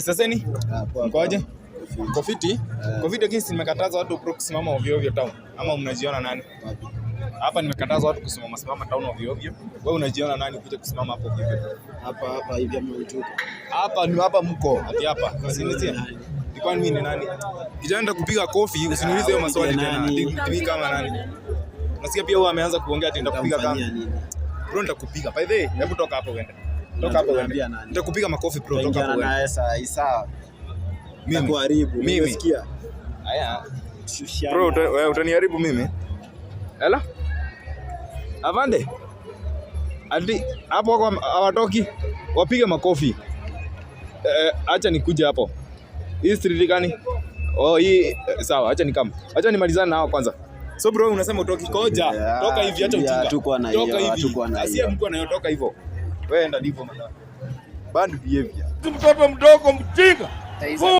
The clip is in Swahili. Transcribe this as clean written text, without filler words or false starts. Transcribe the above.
Sasa ni mkoaje? Kofiti? Kofiti kesi nimekataza watu kusimama ovyo ovyo town. Ama mnajiona nani? Hapa nimekataza watu kusimama town ovyo ovyo. Wewe unajiona nani kuja kusimama hapo hivi? Hapa hivi ama mtu. Hapa mko. Ati hapa. Usinitie. Ilikuwa mimi ni nani? Kijana kupiga kofi, usiniulize hiyo maswali tena. Ati kama nani? Nasikia pia wewe ameanza kuongea ati nitakupiga kama. Bro nitakupiga. By the way, hebu toka hapo uende. Toka hapo uende. Nitakupiga makofi bro, toka hapo uende. Na sawa. Mimi kuharibu. Umesikia? Haya. Bro, wewe utaniharibu mimi? Ela? Avande. Ati hapo hawatoki. Wapige makofi. Acha nikuje hapo. Hii street gani? Oh, hii sawa, acha nikam. Acha nimalizane nao kwanza. So bro, unasema utoki koja. Toka hivi acha ujinga. Toka hivi. Asia mko anayotoka hivyo. Wewe enda ndivyo madam. Bad behavior. Mtoto mdogo mti